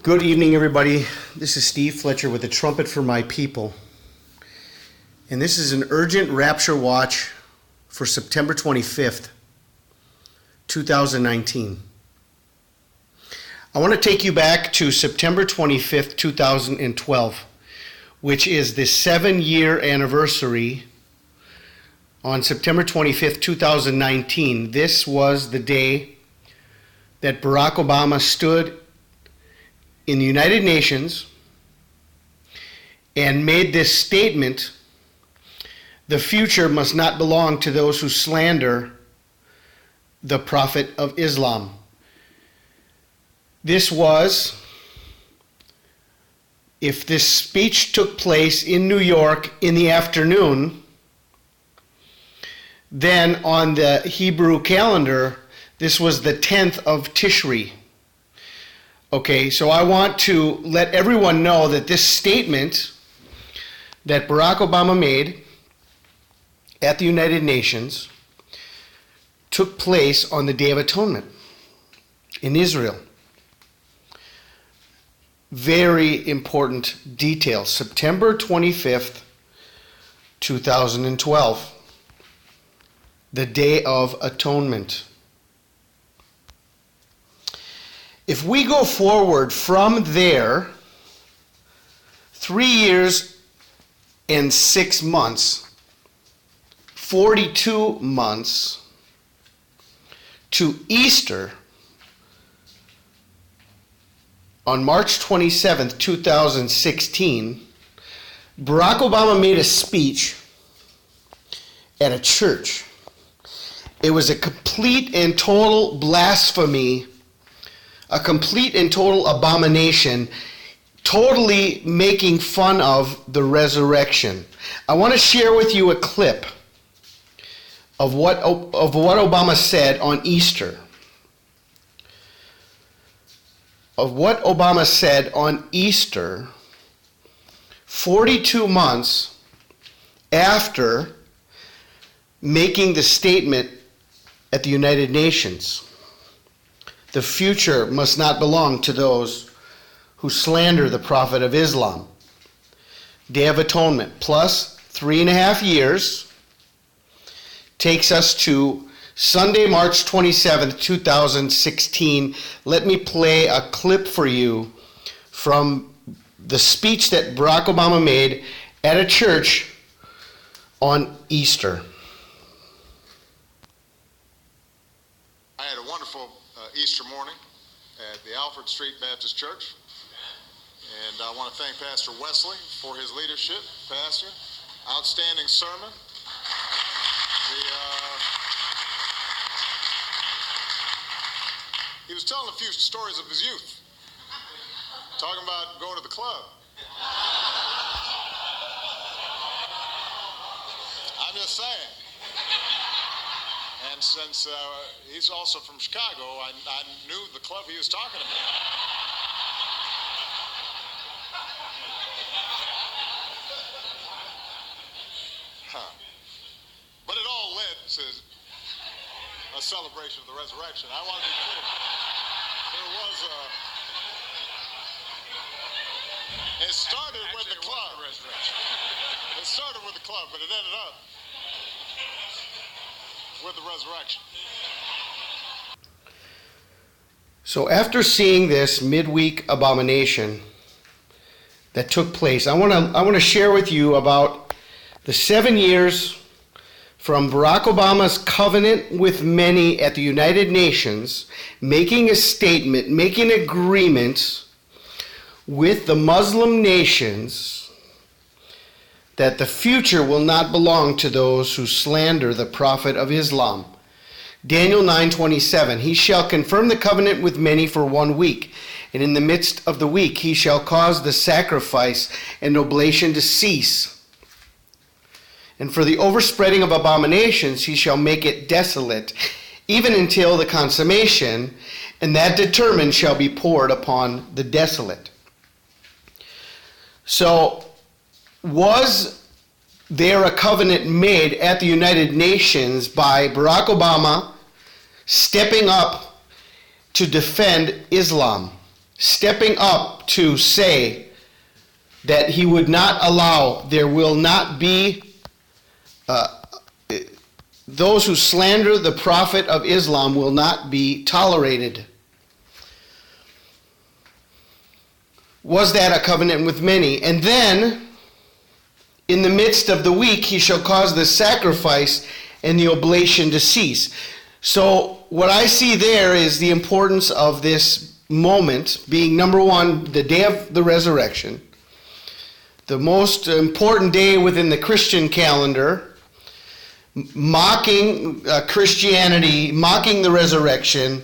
Good evening, everybody. This is Steve Fletcher with the Trumpet for My People. And this is an urgent rapture watch for September 25th, 2019. I want to take you back to September 25th, 2012, which is the 7-year anniversary. On September 25th, 2019, this was the day that Barack Obama stood in the United Nations and made this statement: the future must not belong to those who slander the Prophet of Islam. This was, if this speech took place in New York in the afternoon, then on the Hebrew calendar, this was the 10th of Tishri. Okay, so I want to let everyone know that this statement that Barack Obama made at the United Nations took place on the Day of Atonement in Israel. Very important detail. September 25th, 2012, the Day of Atonement. If we go forward from there, 3 years and 6 months, 42 months to Easter, on March 27th, 2016, Barack Obama made a speech at a church. It was a complete and total blasphemy, a complete and total abomination, totally making fun of the resurrection. I want to share with you a clip of what Obama said on Easter. Of what Obama said on Easter, 42 months after making the statement at the United Nations. The future must not belong to those who slander the Prophet of Islam. Day of Atonement plus 3.5 years takes us to Sunday, March 27th, 2016. Let me play a clip for you from the speech that Barack Obama made at a church on Easter. I had a wonderful Easter morning at the Alfred Street Baptist Church, and I want to thank Pastor Wesley for his leadership. Pastor, outstanding sermon. He was telling a few stories of his youth, talking about going to the club. I'm just saying. And since he's also from Chicago, I knew the club he was talking about. But it all led to a celebration of the resurrection. I want to be clear. It started with the club. It started with the club, but it ended up with the resurrection. So after seeing this midweek abomination that took place, I want to share with you about the 7 years from Barack Obama's covenant with many at the United Nations, making a statement, making agreements with the Muslim nations that the future will not belong to those who slander the Prophet of Islam. Daniel 9:27, he shall confirm the covenant with many for 1 week, and in the midst of the week he shall cause the sacrifice and oblation to cease. And for the overspreading of abominations he shall make it desolate, even until the consummation, and that determined shall be poured upon the desolate. So, was there a covenant made at the United Nations by Barack Obama stepping up to defend Islam, stepping up to say that he would not allow, there will not be those who slander the Prophet of Islam will not be tolerated. Was that a covenant with many? And then, in the midst of the week, he shall cause the sacrifice and the oblation to cease. So what I see there is the importance of this moment being, number one, the day of the resurrection, the most important day within the Christian calendar, mocking Christianity, mocking the resurrection,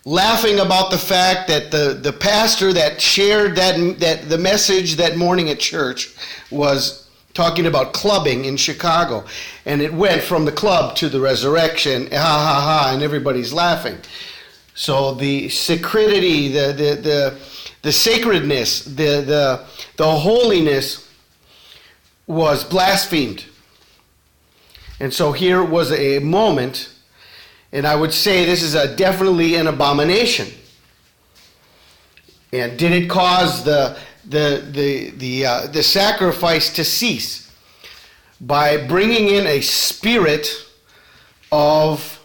laughing about the fact that the pastor that shared that the message that morning at church was talking about clubbing in Chicago, and it went from the club to the resurrection, ha ha ha, and everybody's laughing. So the sacredity, the sacredness, the holiness was blasphemed. And so here was a moment, and I would say this is definitely an abomination. And did it cause the sacrifice to cease by bringing in a spirit of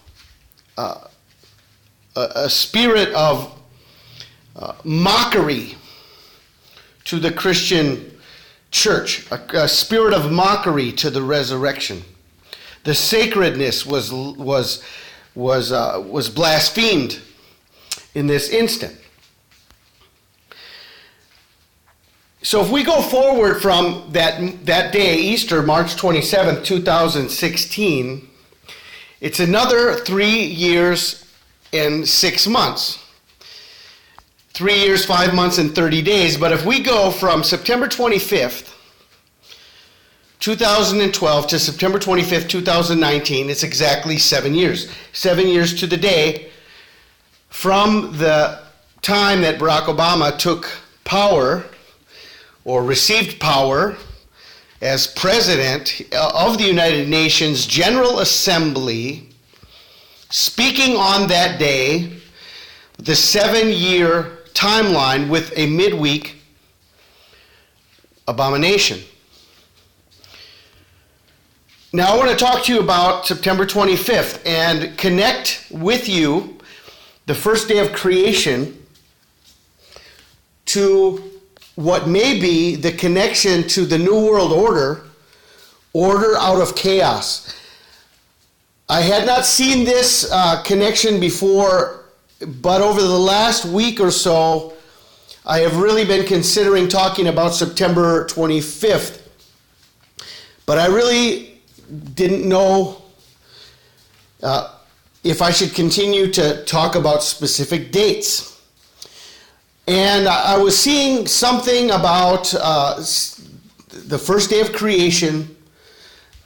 mockery to the Christian church, a spirit of mockery to the resurrection. The sacredness was blasphemed in this instant. So if we go forward from that day, Easter, March 27th, 2016, it's another 3 years and 6 months. 3 years, 5 months, and 30 days. But if we go from September 25th, 2012 to September 25th, 2019, it's exactly 7 years. 7 years to the day from the time that Barack Obama took power or received power as president of the United Nations General Assembly, speaking on that day, the 7-year timeline with a midweek abomination. Now I want to talk to you about September 25th and connect with you the first day of creation to what may be the connection to the New World Order out of chaos. I had not seen this connection before, but over the last week or so, I have really been considering talking about September 25th. But I really didn't know if I should continue to talk about specific dates. And I was seeing something about the first day of creation,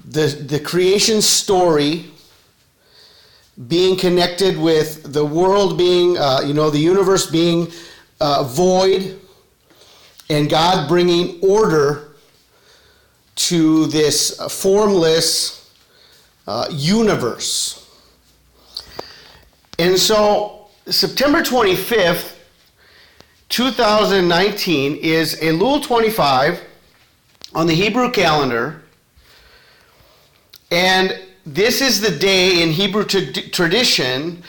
the creation story being connected with the world being, the universe being void, and God bringing order to this formless universe. And so September 25th, 2019 is Elul 25 on the Hebrew calendar, and this is the day in Hebrew tradition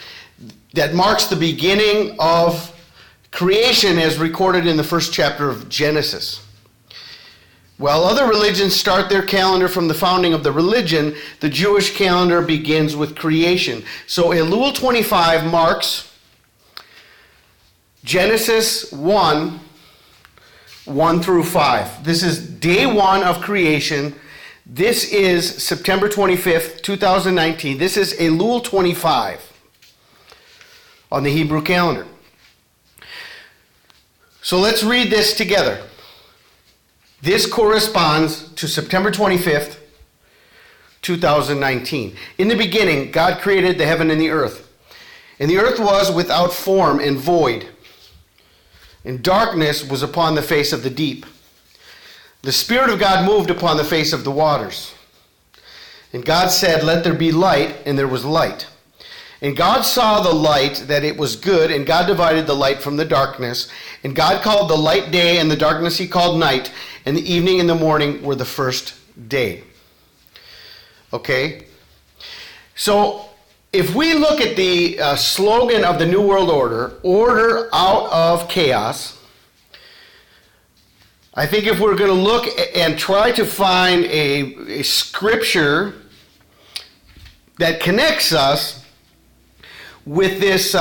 that marks the beginning of creation as recorded in the first chapter of Genesis. While other religions start their calendar from the founding of the religion, the Jewish calendar begins with creation. So Elul 25 marks Genesis 1 through 5. This is day 1 of creation. This is September 25th, 2019. This is Elul 25 on the Hebrew calendar. So let's read this together. This corresponds to September 25th, 2019. In the beginning, God created the heaven and the earth. And the earth was without form and void, and darkness was upon the face of the deep. The Spirit of God moved upon the face of the waters. And God said, "Let there be light," and there was light. And God saw the light, that it was good, and God divided the light from the darkness. And God called the light day, and the darkness he called night. And the evening and the morning were the first day. Okay? So, if we look at the slogan of the New World Order, order out of chaos, I think if we're going to look and try to find a scripture that connects us with this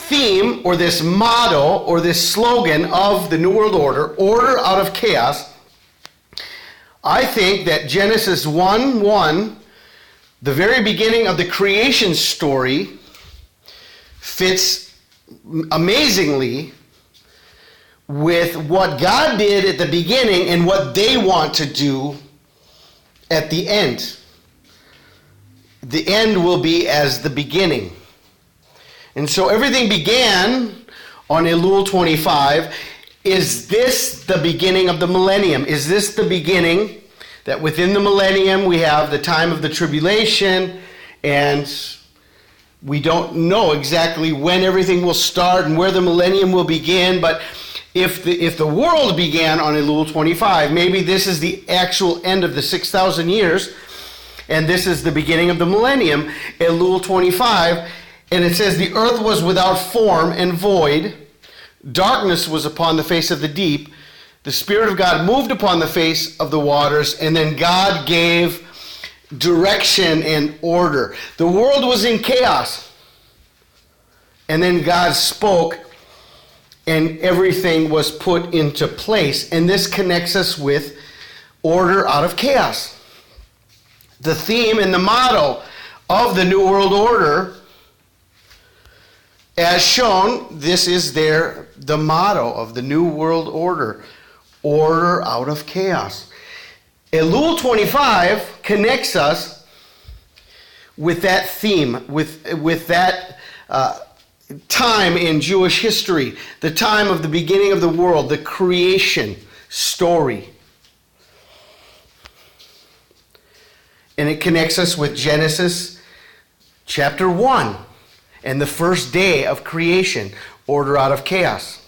theme or this motto or this slogan of the New World Order out of chaos, I think that Genesis 1:1, the very beginning of the creation story, fits amazingly with what God did at the beginning and what they want to do at the end. The end will be as the beginning. And so everything began on Elul 25. Is this the beginning of the millennium? Is this the beginning that within the millennium we have the time of the tribulation, and we don't know exactly when everything will start and where the millennium will begin, but if the world began on Elul 25, maybe this is the actual end of the 6,000 years, and this is the beginning of the millennium, Elul 25, and it says, the earth was without form and void, darkness was upon the face of the deep, the Spirit of God moved upon the face of the waters, and then God gave direction and order. The world was in chaos, and then God spoke, and everything was put into place. And this connects us with order out of chaos. The theme and the motto of the New World Order, as shown, this is the motto of the New World Order. Order out of chaos. Elul 25 connects us with that theme, with that time in Jewish history, the time of the beginning of the world, the creation story. And it connects us with Genesis chapter 1 and the first day of creation, order out of chaos.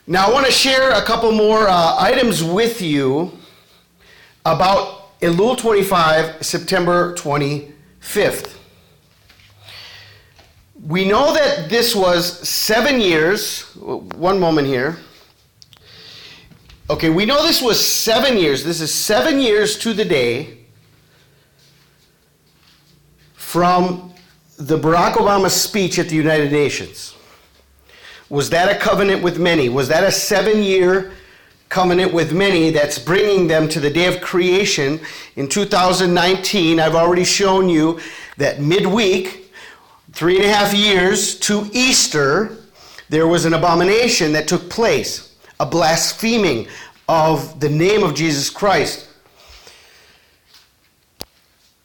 Now I want to share a couple more items with you about Elul 25, September 25th. We know that this was 7 years. One moment here. Okay, we know this was 7 years. This is 7 years to the day from the Barack Obama speech at the United Nations. Was that a covenant with many? Was that a 7-year covenant with many that's bringing them to the day of creation in 2019? I've already shown you that midweek, 3.5 years to Easter, there was an abomination that took place, a blaspheming of the name of Jesus Christ.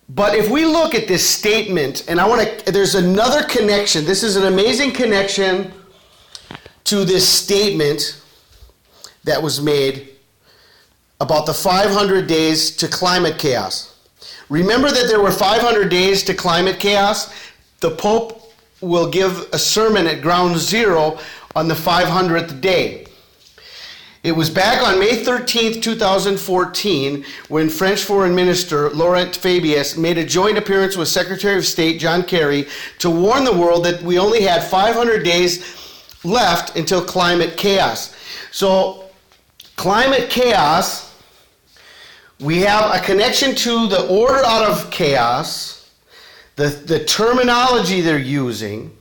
But if we look at this statement, and there's another connection. This is an amazing connection to this statement that was made about the 500 days to climate chaos. Remember that there were 500 days to climate chaos? The Pope will give a sermon at Ground Zero on the 500th day. It was back on May 13th, 2014, when French Foreign Minister Laurent Fabius made a joint appearance with Secretary of State John Kerry to warn the world that we only had 500 days left until climate chaos. So, climate chaos, we have a connection to the order out of chaos, the terminology they're using,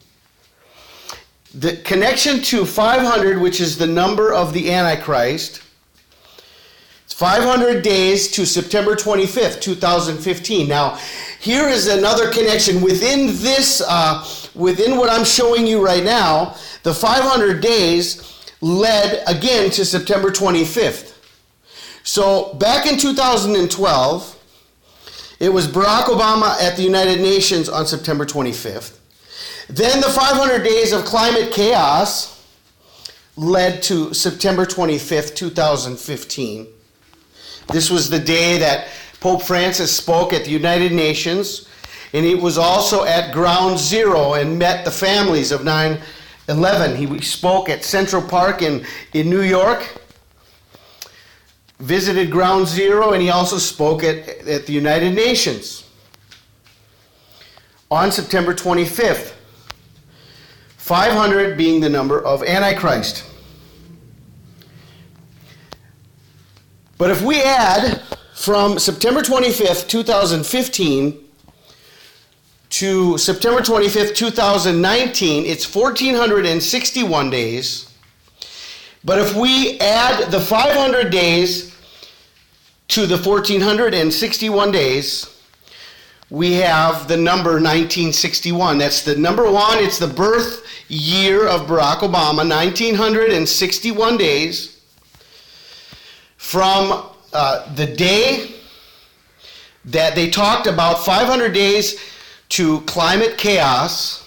the connection to 500, which is the number of the Antichrist. It's 500 days to September 25th, 2015. Now, here is another connection. Within this, within what I'm showing you right now, the 500 days led again to September 25th. So, back in 2012, it was Barack Obama at the United Nations on September 25th. Then the 500 days of climate chaos led to September 25th, 2015. This was the day that Pope Francis spoke at the United Nations, And he was also at Ground Zero and met the families of 9/11. He spoke at Central Park in New York, visited Ground Zero, and he also spoke at the United Nations on September 25th. 500 being the number of Antichrist. But if we add from September 25th, 2015 to September 25th, 2019, it's 1,461 days. But if we add the 500 days to the 1,461 days, we have the number 1961. That's the number one. It's the birth year of Barack Obama, 1,961 days from the day that they talked about 500 days to climate chaos.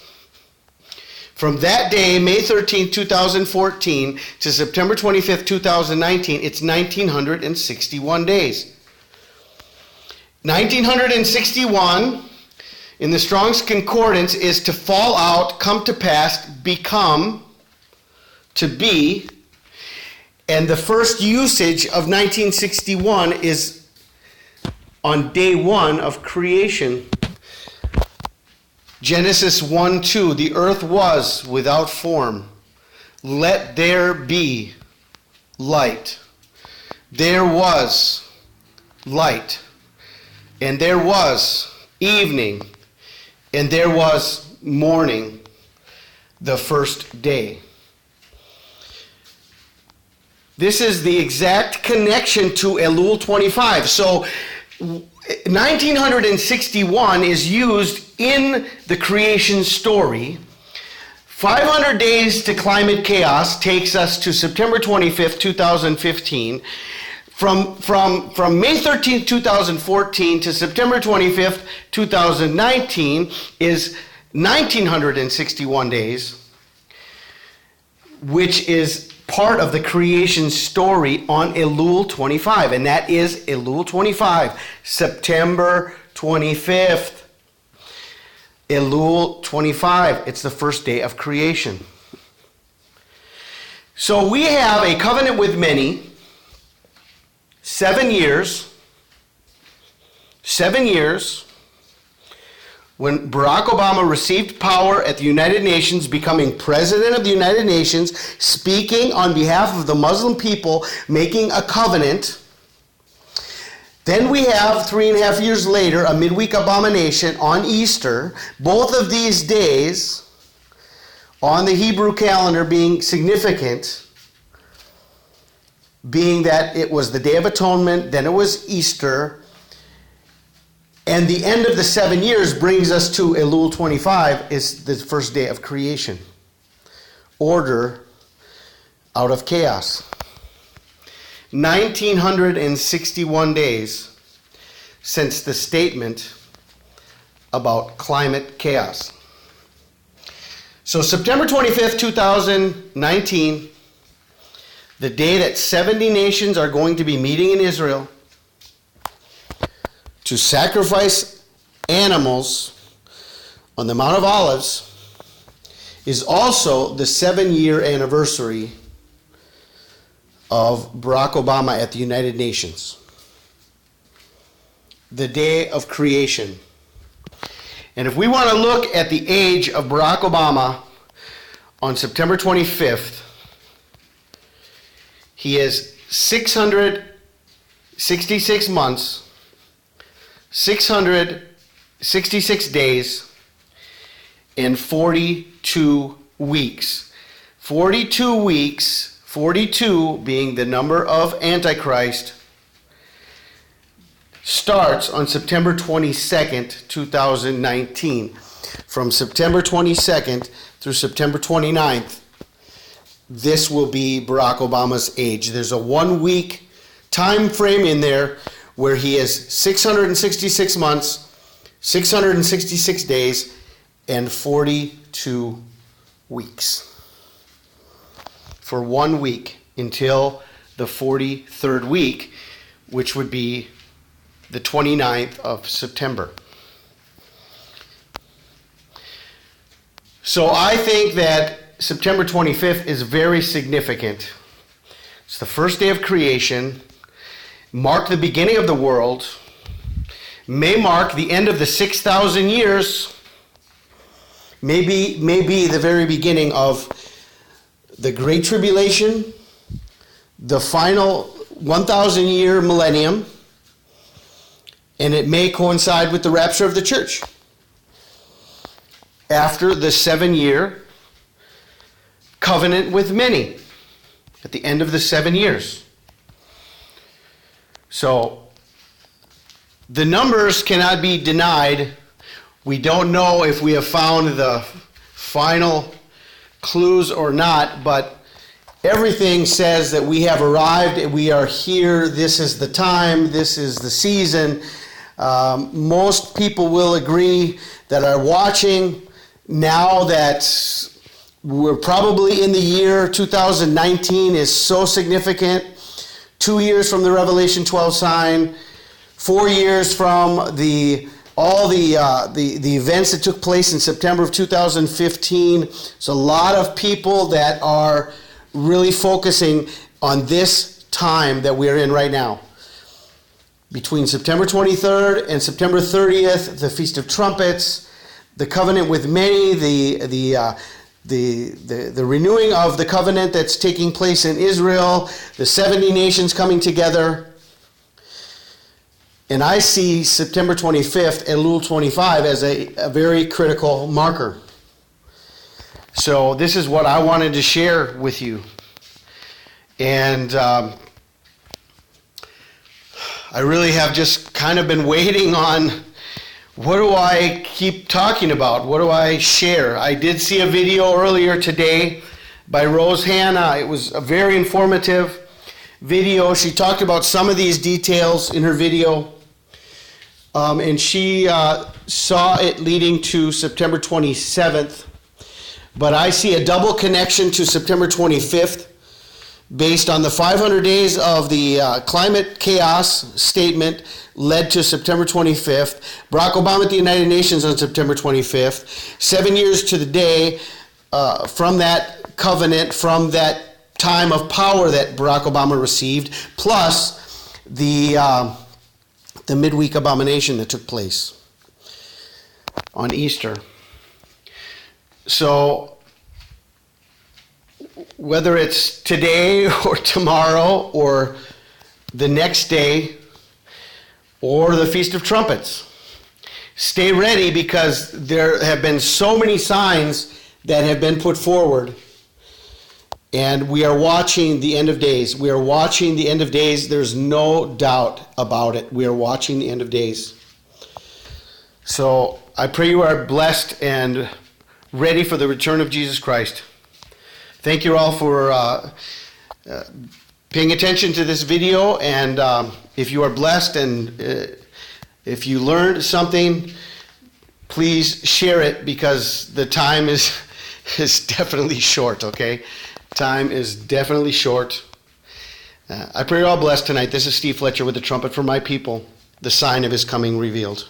From that day, May 13, 2014, to September 25th, 2019, it's 1,961 days. 1961 in the Strong's Concordance is to fall out, come to pass, become, to be. And the first usage of 1961 is on day one of creation. Genesis 1:2, the earth was without form. Let there be light. There was light. And there was evening. And there was morning, the first day. This is the exact connection to Elul 25. So 1961 is used in the creation story. 500 days to climate chaos takes us to September 25th, 2015. From May 13th, 2014 to September 25th, 2019 is 1,961 days, which is part of the creation story on Elul 25, and that is Elul 25, September 25th. Elul 25, it's the first day of creation. So we have a covenant with many, 7 years, when Barack Obama received power at the United Nations, becoming president of the United Nations, speaking on behalf of the Muslim people, making a covenant. Then we have 3.5 years later a midweek abomination on Easter. Both of these days on the Hebrew calendar being significant, being that it was the Day of Atonement, then it was Easter. And the end of the 7 years brings us to Elul 25, is the first day of creation. Order out of chaos. 1,961 days since the statement about climate chaos. So September 25th, 2019, the day that 70 nations are going to be meeting in Israel to sacrifice animals on the Mount of Olives, is also the 7-year anniversary of Barack Obama at the United Nations. The day of creation. And if we want to look at the age of Barack Obama on September 25th, he is 666 months, 666 days, and 42 weeks. 42 weeks, 42 being the number of Antichrist, starts on September 22nd, 2019. From September 22nd through September 29th, this will be Barack Obama's age. There's a 1-week time frame in there where he is 666 months, 666 days, and 42 weeks. For 1 week until the 43rd week, which would be the 29th of September. So I think that September 25th is very significant. It's the first day of creation, marked the beginning of the world, may mark the end of the 6,000 years, maybe the very beginning of the Great Tribulation, the final 1,000-year millennium, and it may coincide with the rapture of the church after the 7-year covenant with many at the end of the 7 years. So the numbers cannot be denied. We don't know if we have found the final clues or not, but everything says that we have arrived, we are here, this is the time, this is the season. Most people will agree that are watching now that we're probably in the year 2019 is so significant. 2 years from the Revelation 12 sign, 4 years from all the events that took place in September of 2015. So a lot of people that are really focusing on this time that we're in right now. Between September 23rd and September 30th, the Feast of Trumpets, the covenant with many, the renewing of the covenant that's taking place in Israel, the 70 nations coming together. And I see September 25th, Elul 25, as a very critical marker. So this is what I wanted to share with you. And I really have just kind of been waiting on, what do I keep talking about? What do I share? I did see a video earlier today by Rose Hannah. It was a very informative video. She talked about some of these details in her video. And she saw it leading to September 27th. But I see a double connection to September 25th based on the 500 days of the climate chaos statement led to September 25th. Barack Obama at the United Nations on September 25th. 7 years to the day from that covenant, from that time of power that Barack Obama received, plus the midweek abomination that took place on Easter. So whether it's today or tomorrow or the next day or the Feast of Trumpets, stay ready, because there have been so many signs that have been put forward, and we are watching the end of days. We are watching the end of days. There's no doubt about it. We are watching the end of days. So I pray you are blessed and ready for the return of Jesus Christ. Thank you all for paying attention to this video, and if you are blessed and if you learned something, please share it, because the time is definitely short, okay? Time is definitely short. I pray you're all blessed tonight. This is Steve Fletcher with the Trumpet for My People, the sign of his coming revealed.